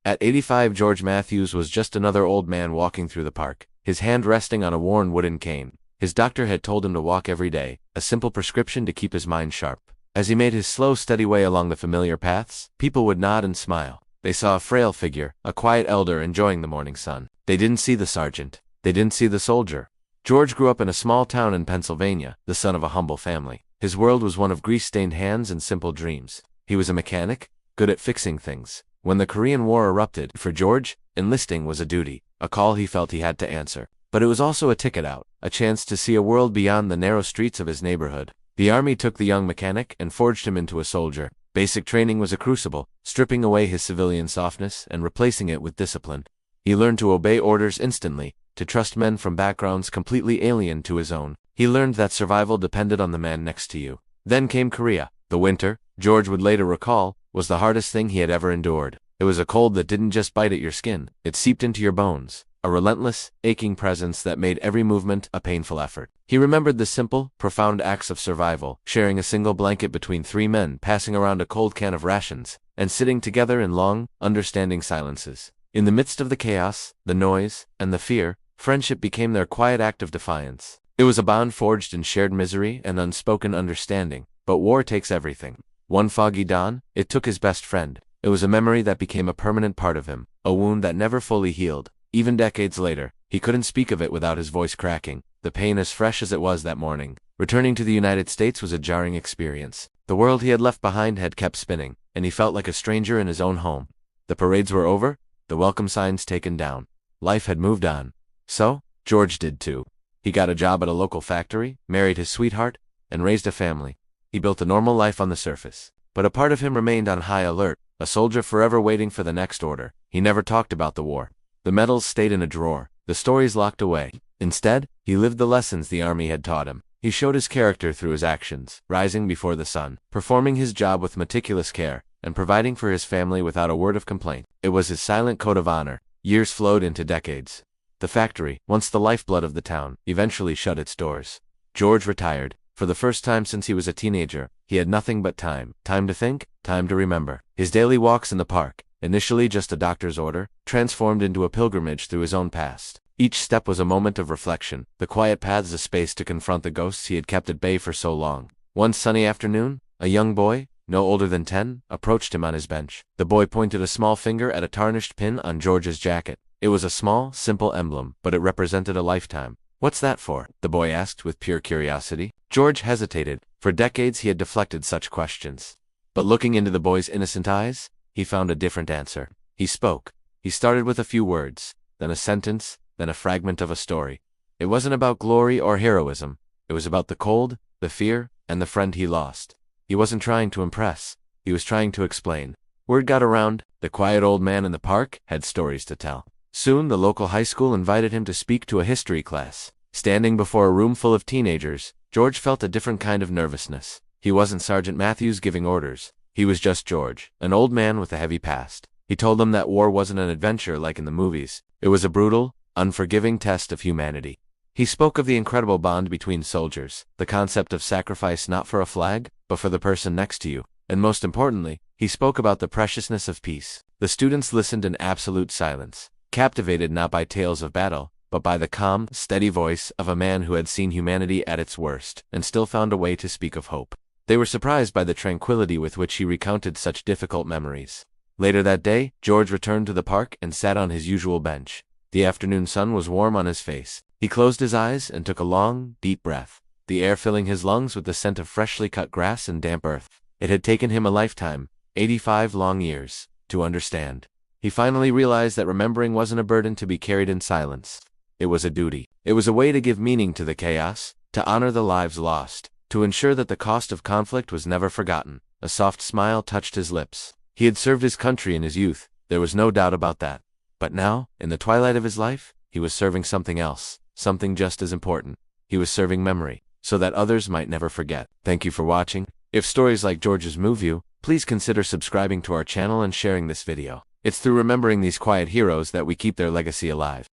At 85, George Matthews was just another old man walking through the park, his hand resting on a worn wooden cane. His doctor had told him to walk every day, a simple prescription to keep his mind sharp. As he made his slow, steady way along the familiar paths, people would nod and smile. They saw a frail figure, a quiet elder enjoying the morning sun. They didn't see the sergeant. They didn't see the soldier. George grew up in a small town in Pennsylvania, the son of a humble family. His world was one of grease-stained hands and simple dreams. He was a mechanic, good at fixing things. When the Korean War erupted, for George, enlisting was a duty, a call he felt he had to answer. But it was also a ticket out, a chance to see a world beyond the narrow streets of his neighborhood. The army took the young mechanic and forged him into a soldier. Basic training was a crucible, stripping away his civilian softness and replacing it with discipline. He learned to obey orders instantly, to trust men from backgrounds completely alien to his own. He learned that survival depended on the man next to you. Then came Korea. The winter, George would later recall, was the hardest thing he had ever endured. It was a cold that didn't just bite at your skin, it seeped into your bones, a relentless, aching presence that made every movement a painful effort. He remembered the simple, profound acts of survival, sharing a single blanket between three men, passing around a cold can of rations, and sitting together in long, understanding silences. In the midst of the chaos, the noise, and the fear, friendship became their quiet act of defiance. It was a bond forged in shared misery and unspoken understanding. But war takes everything. One foggy dawn, it took his best friend. It was a memory that became a permanent part of him, a wound that never fully healed. Even decades later, he couldn't speak of it without his voice cracking, the pain as fresh as it was that morning. Returning to the United States was a jarring experience. The world he had left behind had kept spinning, and he felt like a stranger in his own home. The parades were over, the welcome signs taken down. Life had moved on. So, George did too. He got a job at a local factory, married his sweetheart, and raised a family. He built a normal life on the surface. But a part of him remained on high alert, a soldier forever waiting for the next order. He never talked about the war. The medals stayed in a drawer, the stories locked away. Instead, he lived the lessons the army had taught him. He showed his character through his actions, rising before the sun, performing his job with meticulous care, and providing for his family without a word of complaint. It was his silent code of honor. Years flowed into decades. The factory, once the lifeblood of the town, eventually shut its doors. George retired. For the first time since he was a teenager, he had nothing but time. Time to think, time to remember. His daily walks in the park, initially just a doctor's order, transformed into a pilgrimage through his own past. Each step was a moment of reflection, the quiet paths a space to confront the ghosts he had kept at bay for so long. One sunny afternoon, a young boy, no older than 10, approached him on his bench. The boy pointed a small finger at a tarnished pin on George's jacket. It was a small, simple emblem, but it represented a lifetime. "What's that for?" the boy asked with pure curiosity. George hesitated. For decades he had deflected such questions. But looking into the boy's innocent eyes, he found a different answer. He spoke. He started with a few words, then a sentence, then a fragment of a story. It wasn't about glory or heroism. It was about the cold, the fear, and the friend he lost. He wasn't trying to impress. He was trying to explain. Word got around, the quiet old man in the park had stories to tell. Soon the local high school invited him to speak to a history class. Standing before a room full of teenagers, George felt a different kind of nervousness. He wasn't Sergeant Matthews giving orders. He was just George, an old man with a heavy past. He told them that war wasn't an adventure like in the movies. It was a brutal, unforgiving test of humanity. He spoke of the incredible bond between soldiers, the concept of sacrifice not for a flag, but for the person next to you. And most importantly, he spoke about the preciousness of peace. The students listened in absolute silence, captivated not by tales of battle, but by the calm, steady voice of a man who had seen humanity at its worst, and still found a way to speak of hope. They were surprised by the tranquility with which he recounted such difficult memories. Later that day, George returned to the park and sat on his usual bench. The afternoon sun was warm on his face. He closed his eyes and took a long, deep breath, the air filling his lungs with the scent of freshly cut grass and damp earth. It had taken him a lifetime, 85 long years, to understand. He finally realized that remembering wasn't a burden to be carried in silence. It was a duty. It was a way to give meaning to the chaos, to honor the lives lost, to ensure that the cost of conflict was never forgotten. A soft smile touched his lips. He had served his country in his youth, there was no doubt about that. But now, in the twilight of his life, he was serving something else, something just as important. He was serving memory, so that others might never forget. Thank you for watching. If stories like George's move you, please consider subscribing to our channel and sharing this video. It's through remembering these quiet heroes that we keep their legacy alive.